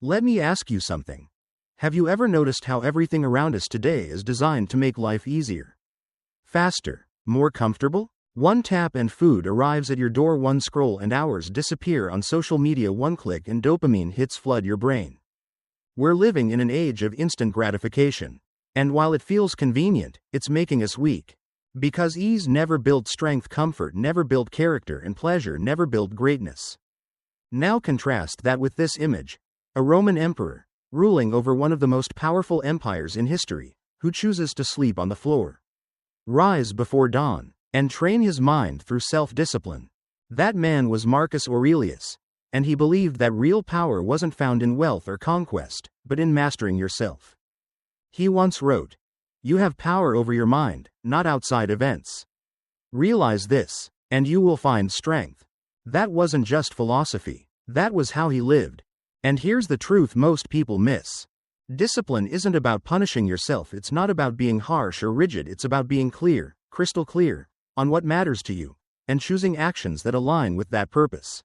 Let me ask you something. Have you ever noticed how everything around us today is designed to make life easier? Faster, more comfortable? One tap and food arrives at your door, one scroll and hours disappear on social media, one click and dopamine hits flood your brain. We're living in an age of instant gratification. And while it feels convenient, it's making us weak. Because ease never built strength, comfort never built character, and pleasure never built greatness. Now contrast that with this image. A Roman emperor, ruling over one of the most powerful empires in history, who chooses to sleep on the floor, rise before dawn, and train his mind through self-discipline. That man was Marcus Aurelius, and he believed that real power wasn't found in wealth or conquest, but in mastering yourself. He once wrote, "You have power over your mind, not outside events. Realize this, and you will find strength." That wasn't just philosophy, that was how he lived. And here's the truth most people miss. Discipline isn't about punishing yourself, it's not about being harsh or rigid, it's about being clear, crystal clear, on what matters to you, and choosing actions that align with that purpose.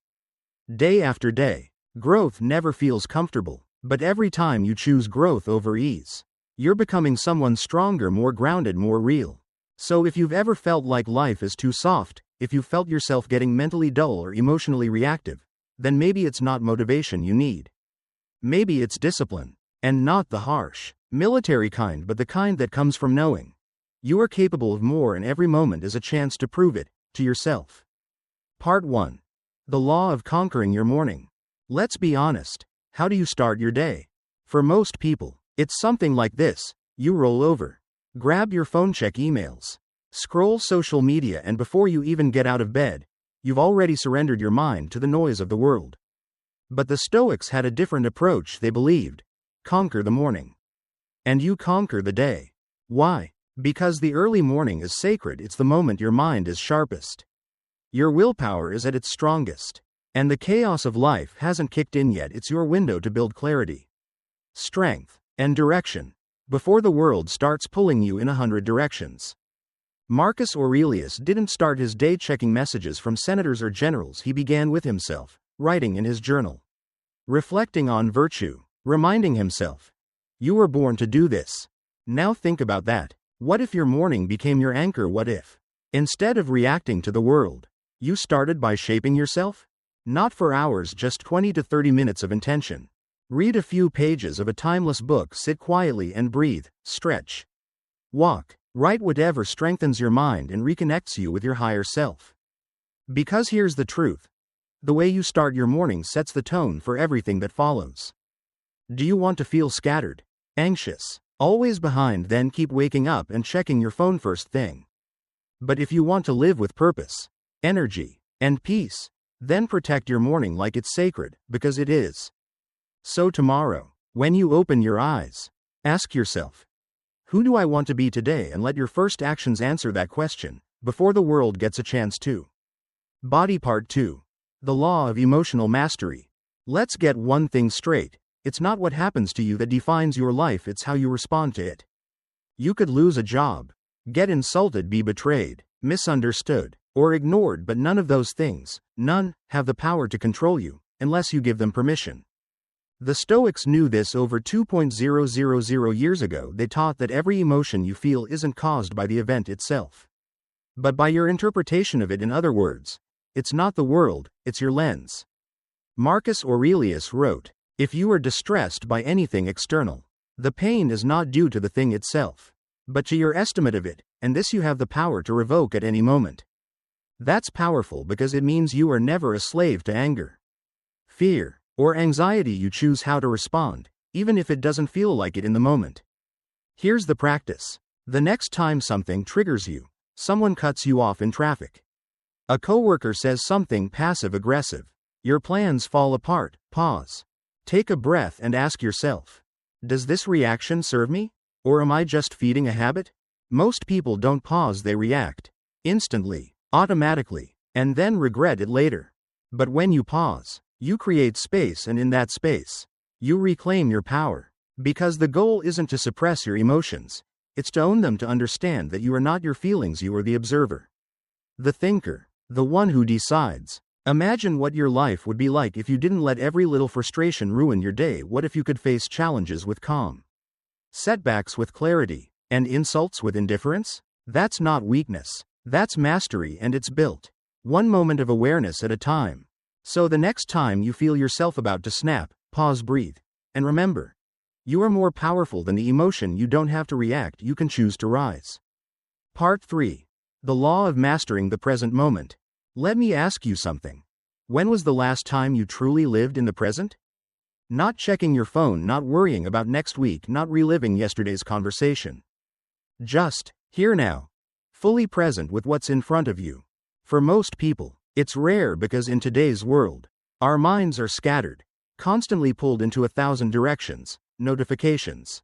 Day after day, growth never feels comfortable, but every time you choose growth over ease, you're becoming someone stronger, more grounded, more real. So if you've ever felt like life is too soft, if you felt yourself getting mentally dull or emotionally reactive, then maybe it's not motivation you need. Maybe it's discipline, and not the harsh, military kind, but the kind that comes from knowing you are capable of more, and every moment is a chance to prove it to yourself. Part 1. The Law of Conquering Your Morning. Let's be honest, how do you start your day? For most people, it's something like this. You roll over, grab your phone, check emails, scroll social media, and before you even get out of bed, you've already surrendered your mind to the noise of the world. But the Stoics had a different approach. They believed, conquer the morning, and you conquer the day. Why? Because the early morning is sacred. It's the moment your mind is sharpest, your willpower is at its strongest, and the chaos of life hasn't kicked in yet. It's your window to build clarity, strength, and direction, before the world starts pulling you in 100 directions. Marcus Aurelius didn't start his day checking messages from senators or generals. He began with himself, writing in his journal, reflecting on virtue, reminding himself, you were born to do this. Now think about that. What if your morning became your anchor? What if, instead of reacting to the world, you started by shaping yourself? Not for hours, just 20 to 30 minutes of intention. Read a few pages of a timeless book, sit quietly and breathe, stretch, walk, write whatever strengthens your mind and reconnects you with your higher self. Because here's the truth. The way you start your morning sets the tone for everything that follows. Do you want to feel scattered, anxious, always behind? Then keep waking up and checking your phone first thing. But if you want to live with purpose, energy, and peace, then protect your morning like it's sacred, because it is. So tomorrow, when you open your eyes, ask yourself, who do I want to be today? And let your first actions answer that question, before the world gets a chance to. Body Part 2. The Law of Emotional Mastery. Let's get one thing straight. It's not what happens to you that defines your life, it's how you respond to it. You could lose a job, get insulted, be betrayed, misunderstood, or ignored, but none of those things, none, have the power to control you, unless you give them permission. The Stoics knew this over 2,000 years ago. They taught that every emotion you feel isn't caused by the event itself, but by your interpretation of it. In other words, it's not the world, it's your lens. Marcus Aurelius wrote, if you are distressed by anything external, the pain is not due to the thing itself, but to your estimate of it, and this you have the power to revoke at any moment. That's powerful because it means you are never a slave to anger, fear, or anxiety. You choose how to respond, even if it doesn't feel like it in the moment. Here's the practice. The next time something triggers you, someone cuts you off in traffic, a coworker says something passive-aggressive, your plans fall apart, pause. Take a breath and ask yourself, does this reaction serve me? Or am I just feeding a habit? Most people don't pause, they react instantly, automatically, and then regret it later. But when you pause, you create space, and in that space, you reclaim your power. Because the goal isn't to suppress your emotions, it's to own them, to understand that you are not your feelings, you are the observer, the thinker, the one who decides. Imagine what your life would be like if you didn't let every little frustration ruin your day. What if you could face challenges with calm, setbacks with clarity, and insults with indifference? That's not weakness. That's mastery, and it's built one moment of awareness at a time. So the next time you feel yourself about to snap, pause, breathe, and remember, you are more powerful than the emotion. You don't have to react, you can choose to rise. Part 3. The Law of Mastering the Present Moment. Let me ask you something. When was the last time you truly lived in the present? Not checking your phone, not worrying about next week, not reliving yesterday's conversation. Just here now, fully present with what's in front of you. For most people, it's rare because in today's world, our minds are scattered, constantly pulled into 1,000 directions, notifications,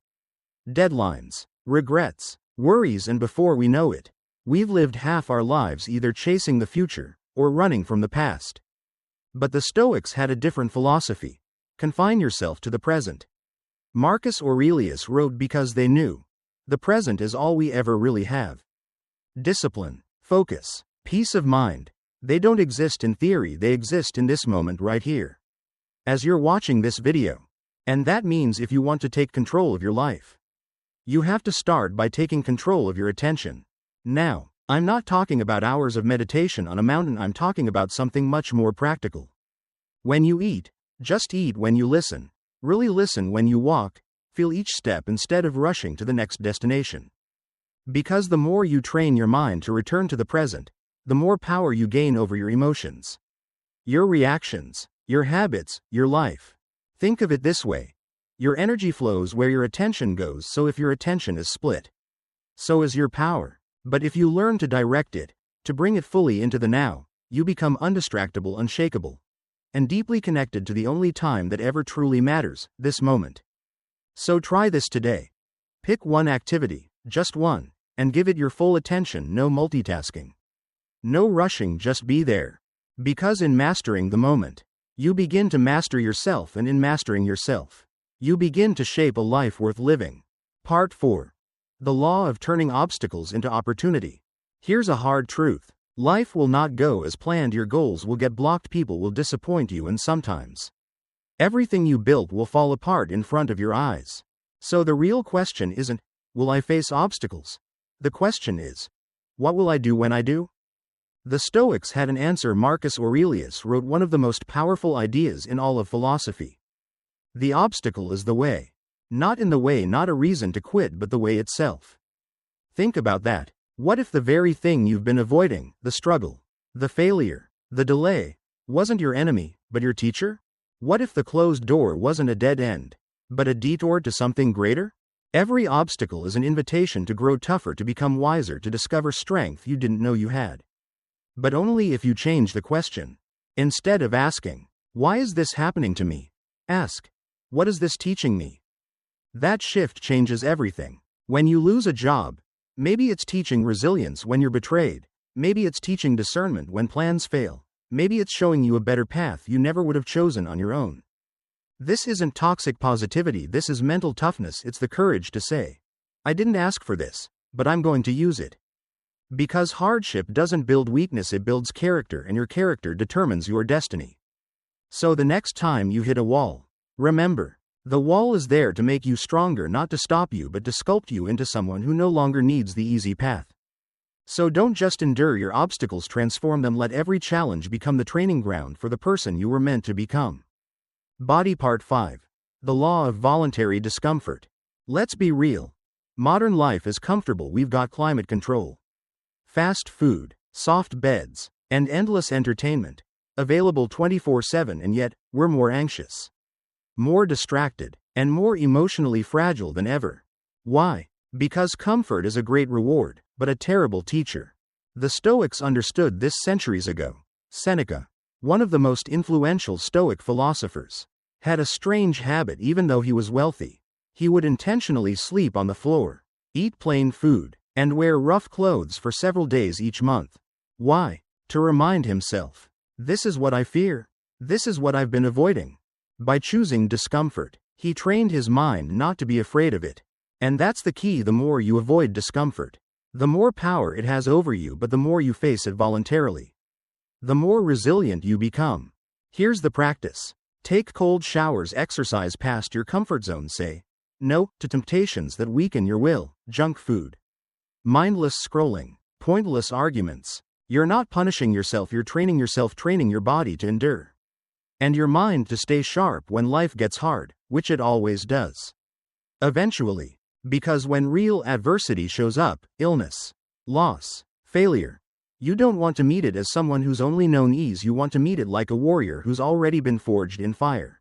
deadlines, regrets, worries, and before we know it, we've lived half our lives either chasing the future or running from the past. But the Stoics had a different philosophy. Confine yourself to the present. Marcus Aurelius wrote, because they knew the present is all we ever really have. Discipline, focus, peace of mind. They don't exist in theory, they exist in this moment right here. As you're watching this video. And that means if you want to take control of your life, you have to start by taking control of your attention. Now, I'm not talking about hours of meditation on a mountain, I'm talking about something much more practical. When you eat, just eat. When you listen, really listen. When you walk, feel each step instead of rushing to the next destination. Because the more you train your mind to return to the present, the more power you gain over your emotions, your reactions, your habits, your life. Think of it this way. Your energy flows where your attention goes, so if your attention is split, so is your power. But if you learn to direct it, to bring it fully into the now, you become undistractable, unshakable, and deeply connected to the only time that ever truly matters, this moment. So try this today. Pick one activity, just one, and give it your full attention. No multitasking. No rushing, just be there. Because in mastering the moment, you begin to master yourself, and in mastering yourself, you begin to shape a life worth living. Part 4. The Law of Turning Obstacles into Opportunity. Here's a hard truth. Life will not go as planned. Your goals will get blocked. People will disappoint you, and sometimes everything you built will fall apart in front of your eyes. So the real question isn't, will I face obstacles? The question is, what will I do when I do? The Stoics had an answer. Marcus Aurelius wrote one of the most powerful ideas in all of philosophy. The obstacle is the way. Not in the way, not a reason to quit, but the way itself. Think about that. What if the very thing you've been avoiding, the struggle, the failure, the delay, wasn't your enemy, but your teacher? What if the closed door wasn't a dead end, but a detour to something greater? Every obstacle is an invitation to grow tougher, to become wiser, to discover strength you didn't know you had. But only if you change the question. Instead of asking, why is this happening to me? Ask, what is this teaching me? That shift changes everything. When you lose a job, maybe it's teaching resilience. When you're betrayed, maybe it's teaching discernment. When plans fail, maybe it's showing you a better path you never would have chosen on your own. This isn't toxic positivity, this is mental toughness. It's the courage to say, I didn't ask for this, but I'm going to use it. Because hardship doesn't build weakness, it builds character, and your character determines your destiny. So the next time you hit a wall, remember, the wall is there to make you stronger, not to stop you, but to sculpt you into someone who no longer needs the easy path. So don't just endure your obstacles, transform them. Let every challenge become the training ground for the person you were meant to become. Body Part 5. The Law of Voluntary Discomfort. Let's be real. Modern life is comfortable. We've got climate control, fast food, soft beds, and endless entertainment available 24/7, and yet, we're more anxious, more distracted, and more emotionally fragile than ever. Why? Because comfort is a great reward, but a terrible teacher. The Stoics understood this centuries ago. Seneca, one of the most influential Stoic philosophers, had a strange habit. Even though he was wealthy, he would intentionally sleep on the floor, eat plain food, and wear rough clothes for several days each month. Why? To remind himself, this is what I fear. This is what I've been avoiding. By choosing discomfort, he trained his mind not to be afraid of it. And that's the key. The more you avoid discomfort, the more power it has over you, but the more you face it voluntarily, the more resilient you become. Here's the practice. Take cold showers, exercise past your comfort zone, say no to temptations that weaken your will, junk food, mindless scrolling, pointless arguments. You're not punishing yourself, you're training yourself, training your body to endure. And your mind to stay sharp when life gets hard, which it always does. Eventually. Because when real adversity shows up, illness, loss, failure, you don't want to meet it as someone who's only known ease, you want to meet it like a warrior who's already been forged in fire.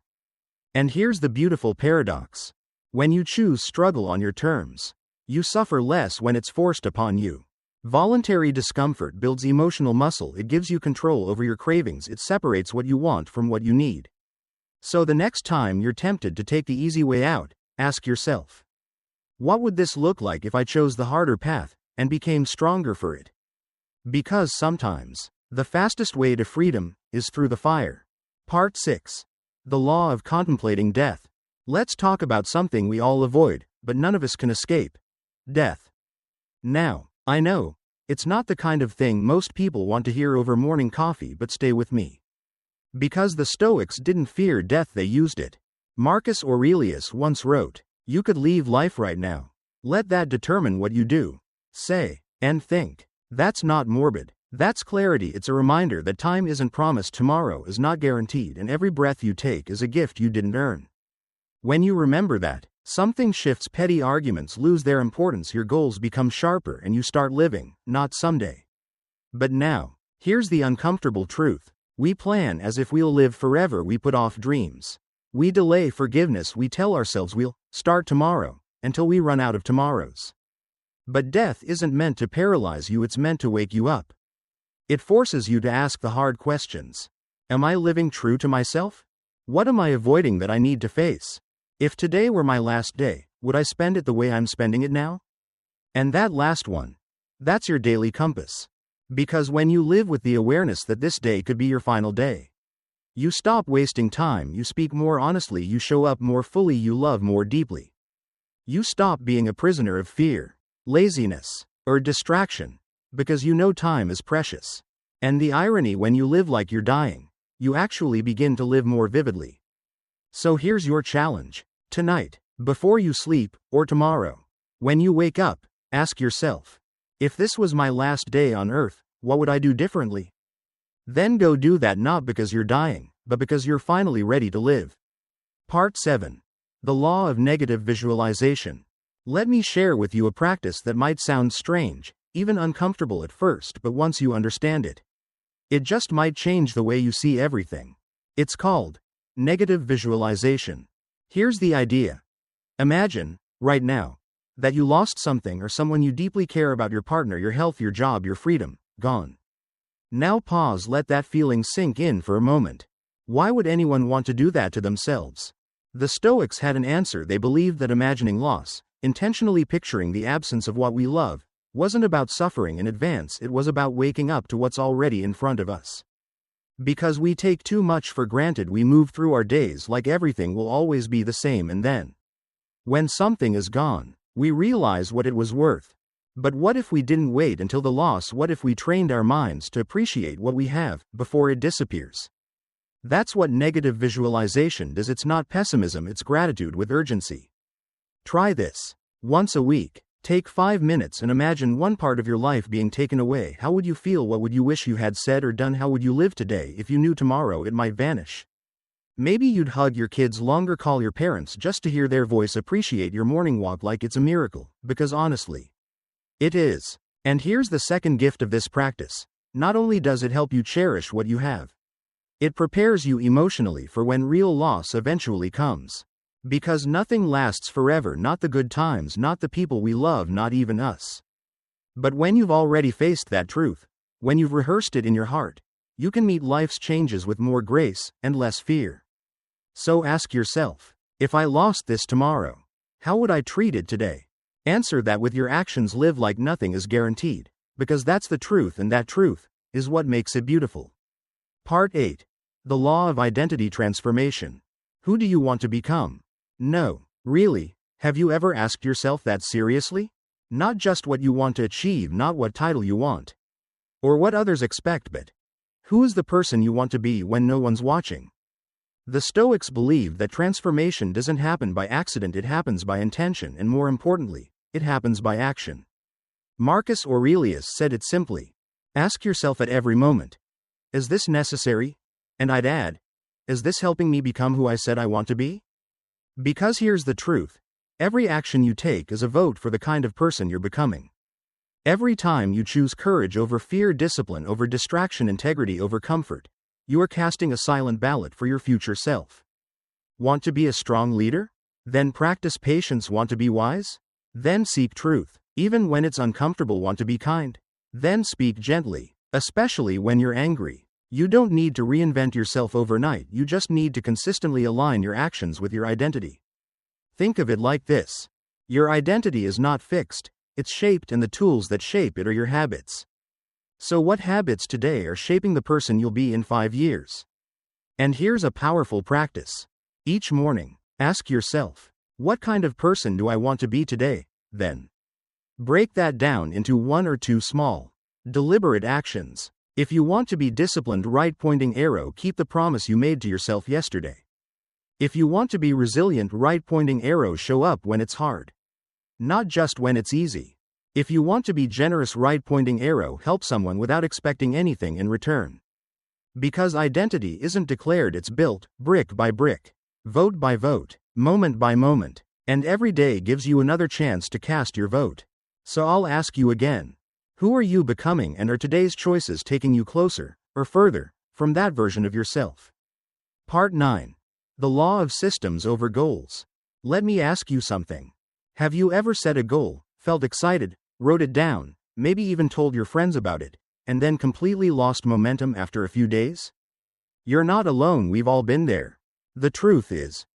And here's the beautiful paradox. When you choose struggle on your terms, you suffer less when it's forced upon you. Voluntary discomfort builds emotional muscle, it gives you control over your cravings, it separates what you want from what you need. So the next time you're tempted to take the easy way out, ask yourself, what would this look like if I chose the harder path and became stronger for it? Because sometimes, the fastest way to freedom is through the fire. Part 6. The Law of Contemplating Death. Let's talk about something we all avoid, but none of us can escape. Death. Now, I know, it's not the kind of thing most people want to hear over morning coffee, but stay with me. Because the Stoics didn't fear death, they used it. Marcus Aurelius once wrote, "You could leave life right now. Let that determine what you do, say, and think." That's not morbid. That's clarity. It's a reminder that time isn't promised, tomorrow is not guaranteed, and every breath you take is a gift you didn't earn. When you remember that, something shifts. Petty arguments lose their importance, your goals become sharper, and you start living, not someday, but now. Here's the uncomfortable truth. We plan as if we'll live forever, we put off dreams. We delay forgiveness, we tell ourselves we'll start tomorrow, until we run out of tomorrows. But death isn't meant to paralyze you, it's meant to wake you up. It forces you to ask the hard questions. Am I living true to myself? What am I avoiding that I need to face? If today were my last day, would I spend it the way I'm spending it now? And that last one, that's your daily compass. Because when you live with the awareness that this day could be your final day, you stop wasting time, you speak more honestly, you show up more fully, you love more deeply. You stop being a prisoner of fear, laziness, or distraction, because you know time is precious. And the irony, when you live like you're dying, you actually begin to live more vividly. So here's your challenge. Tonight, before you sleep, or tomorrow, when you wake up, ask yourself, if this was my last day on earth, what would I do differently? Then go do that, not because you're dying, but because you're finally ready to live. Part 7. The Law of Negative Visualization. Let me share with you a practice that might sound strange, even uncomfortable at first, but once you understand it, it just might change the way you see everything. It's called negative visualization. Here's the idea. Imagine, right now, that you lost something or someone you deeply care about, your partner, your health, your job, your freedom, gone. Now pause, let that feeling sink in for a moment. Why would anyone want to do that to themselves? The Stoics had an answer. They believed that imagining loss, intentionally picturing the absence of what we love, wasn't about suffering in advance, it was about waking up to what's already in front of us. Because we take too much for granted, we move through our days like everything will always be the same, and then, when something is gone, we realize what it was worth. But what if we didn't wait until the loss? What if we trained our minds to appreciate what we have before it disappears? That's what negative visualization does. It's not pessimism, it's gratitude with urgency. Try this. Once a week, take 5 minutes and imagine one part of your life being taken away. How would you feel? What would you wish you had said or done? How would you live today if you knew tomorrow it might vanish? Maybe you'd hug your kids longer, call your parents just to hear their voice, appreciate your morning walk like it's a miracle, because honestly, it is. And here's the second gift of this practice. Not only does it help you cherish what you have, it prepares you emotionally for when real loss eventually comes. Because nothing lasts forever, not the good times, not the people we love, not even us. But when you've already faced that truth, when you've rehearsed it in your heart, you can meet life's changes with more grace and less fear. So ask yourself, if I lost this tomorrow, how would I treat it today? Answer that with your actions. Live like nothing is guaranteed, because that's the truth, and that truth is what makes it beautiful. Part 8. The Law of Identity Transformation. Who do you want to become? No, really, have you ever asked yourself that seriously? Not just what you want to achieve, not what title you want, or what others expect, but Who is the person you want to be when no one's watching? The Stoics believe that transformation doesn't happen by accident, it happens by intention, and more importantly, it happens by action. Marcus Aurelius said it simply: ask yourself at every moment, is this necessary? And I'd add, is this helping me become who I said I want to be? Because here's the truth: every action you take is a vote for the kind of person you're becoming. Every time you choose courage over fear, discipline over distraction, integrity over comfort, you are casting a silent ballot for your future self. Want to be a strong leader? Then practice patience. Want to be wise? Then seek truth. Even when it's uncomfortable. Want to be kind? Then speak gently, especially when you're angry. You don't need to reinvent yourself overnight, you just need to consistently align your actions with your identity. Think of it like this: your identity is not fixed, it's shaped, and the tools that shape it are your habits. So what habits today are shaping the person you'll be in 5 years? And here's a powerful practice. Each morning, ask yourself, what kind of person do I want to be today? Then break that down into 1 or 2 small, deliberate actions. If you want to be disciplined, right pointing arrow, keep the promise you made to yourself yesterday. If you want to be resilient, right pointing arrow, show up when it's hard, not just when it's easy. If you want to be generous, right pointing arrow, help someone without expecting anything in return. Because identity isn't declared, it's built, brick by brick, vote by vote, moment by moment, and every day gives you another chance to cast your vote. So I'll ask you again: who are you becoming, and are today's choices taking you closer, or further, from that version of yourself? Part 9. The Law of Systems over Goals. Let me ask you something. Have you ever set a goal, felt excited, wrote it down, maybe even told your friends about it, and then completely lost momentum after a few days? You're not alone, we've all been there. The truth is,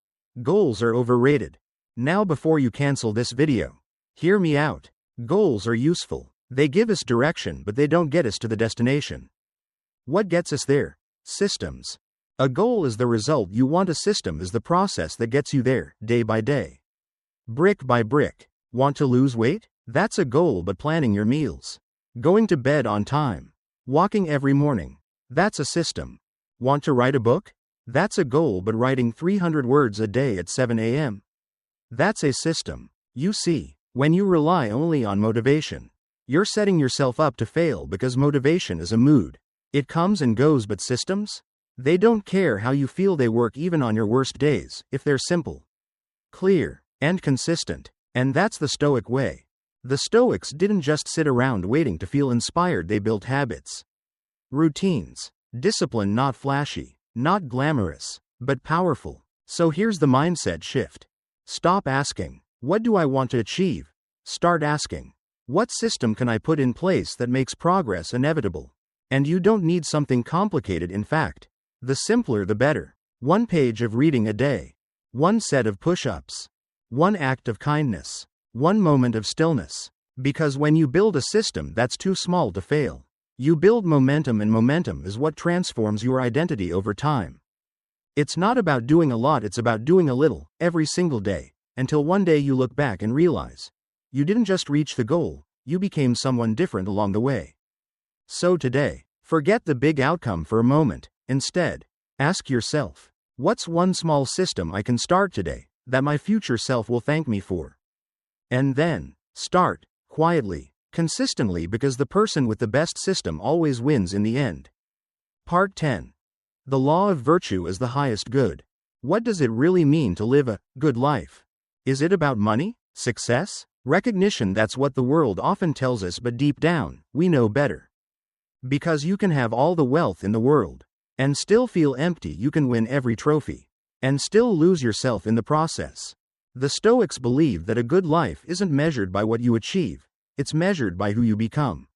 goals are overrated. Now, before you cancel this video, hear me out. Goals are useful. They give us direction, but they don't get us to the destination. What gets us there? Systems. A goal is the result you want, a system is the process that gets you there, day by day, brick by brick. Want to lose weight? That's a goal, but planning your meals, going to bed on time, walking every morning, that's a system. Want to write a book? That's a goal, but writing 300 words a day at 7 a.m., that's a system. You see, when you rely only on motivation, you're setting yourself up to fail, because motivation is a mood. It comes and goes, but systems? They don't care how you feel, they work even on your worst days, if they're simple, clear, and consistent. And that's the Stoic way. The Stoics didn't just sit around waiting to feel inspired, they built habits, routines, discipline, not flashy, not glamorous, but powerful. So here's the mindset shift. Stop asking, what do I want to achieve? Start asking, what system can I put in place that makes progress inevitable? And you don't need something complicated, in fact, the simpler the better. 1 page of reading a day, 1 set of push-ups, 1 act of kindness, 1 moment of stillness. Because when you build a system that's too small to fail, you build momentum, and momentum is what transforms your identity over time. It's not about doing a lot, it's about doing a little, every single day, until one day you look back and realize, you didn't just reach the goal, you became someone different along the way. So today, forget the big outcome for a moment. Instead, ask yourself, what's 1 small system I can start today that my future self will thank me for? And then, start, quietly, consistently, because the person with the best system always wins in the end. Part 10. The Law of Virtue as the Highest Good. What does it really mean to live a good life? Is it about money, success, recognition? That's what the world often tells us, but deep down, we know better. Because you can have all the wealth in the world and still feel empty. You can win every trophy and still lose yourself in the process. The Stoics believe that a good life isn't measured by what you achieve, it's measured by who you become.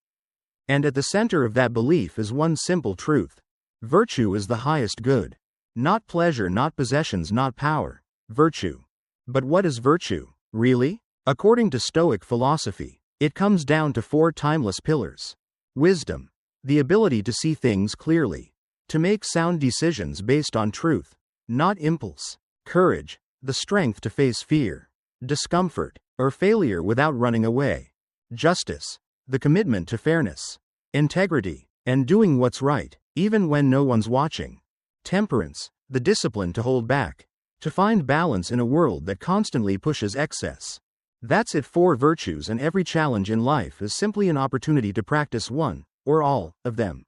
And at the center of that belief is one simple truth: virtue is the highest good. Not pleasure, not possessions, not power. Virtue. But what is virtue, really? According to Stoic philosophy, it comes down to 4 timeless pillars. Wisdom, the ability to see things clearly, to make sound decisions based on truth, not impulse. Courage, the strength to face fear, discomfort, or failure without running away. Justice, the commitment to fairness, integrity, and doing what's right, even when no one's watching. Temperance, the discipline to hold back, to find balance in a world that constantly pushes excess. That's it. 4 virtues, and every challenge in life is simply an opportunity to practice one, or all, of them.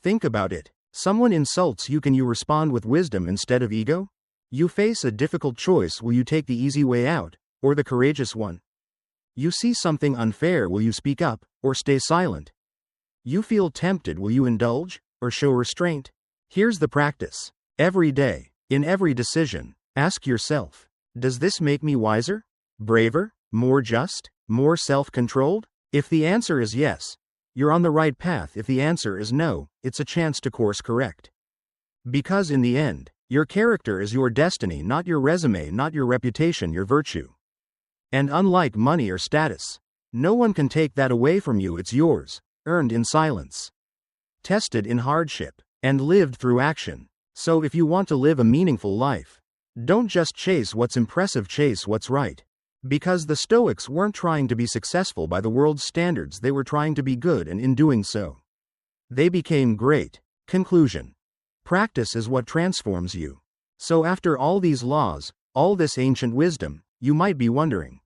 Think about it. Someone insults you, can you respond with wisdom instead of ego? You face a difficult choice, will you take the easy way out, or the courageous one? You see something unfair, will you speak up, or stay silent? You feel tempted, will you indulge, or show restraint? Here's the practice. Every day, in every decision, ask yourself, does this make me wiser? Braver? More just? More self-controlled? If the answer is yes, you're on the right path. If the answer is no, it's a chance to course correct. Because in the end, your character is your destiny, not your resume, not your reputation, your virtue. And unlike money or status, no one can take that away from you. It's yours, earned in silence, tested in hardship, and lived through action. So if you want to live a meaningful life, don't just chase what's impressive, chase what's right. Because the Stoics weren't trying to be successful by the world's standards, they were trying to be good, and in doing so, they became great. Conclusion. Practice is what transforms you. So after all these laws, all this ancient wisdom, you might be wondering,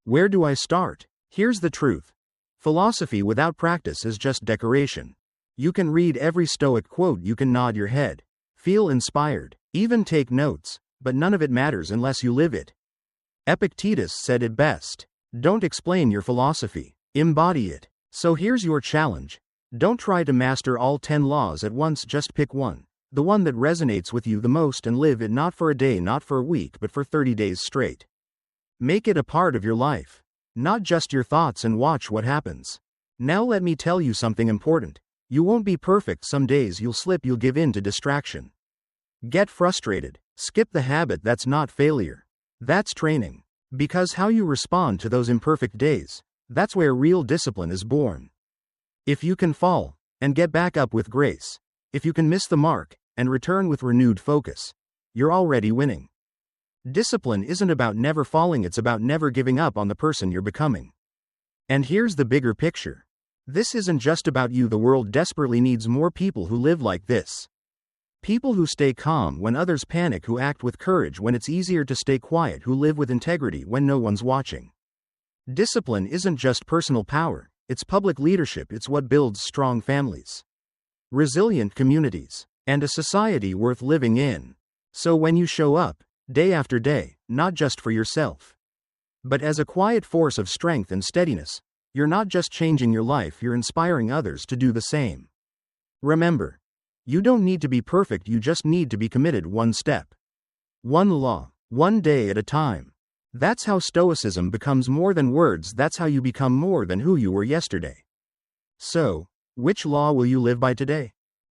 where do I start? Here's the truth. Philosophy without practice is just decoration. You can read every Stoic quote, you can nod your head, feel inspired, even take notes, but none of it matters unless you live it. Epictetus said it best. Don't explain your philosophy, embody it. So here's your challenge. Don't try to master all 10 laws at once, just pick one. The one that resonates with you the most, and live it, not for a day, not for a week, but for 30 days straight. Make it a part of your life, not just your thoughts, and watch what happens. Now let me tell you something important. You won't be perfect. Some days you'll slip, you'll give in to distraction. Get frustrated. Skip the habit. That's not failure. That's training. Because how you respond to those imperfect days, that's where real discipline is born. If you can fall, and get back up with grace, if you can miss the mark, and return with renewed focus, you're already winning. Discipline isn't about never falling, it's about never giving up on the person you're becoming. And here's the bigger picture. This isn't just about you. The world desperately needs more people who live like this. People who stay calm when others panic, who act with courage when it's easier to stay quiet, who live with integrity when no one's watching. Discipline isn't just personal power, it's public leadership. It's what builds strong families, resilient communities, and a society worth living in. So when you show up, day after day, not just for yourself, but as a quiet force of strength and steadiness, you're not just changing your life, you're inspiring others to do the same. Remember, you don't need to be perfect, you just need to be committed, one step, one law, one day at a time. That's how Stoicism becomes more than words, that's how you become more than who you were yesterday. So, which law will you live by today?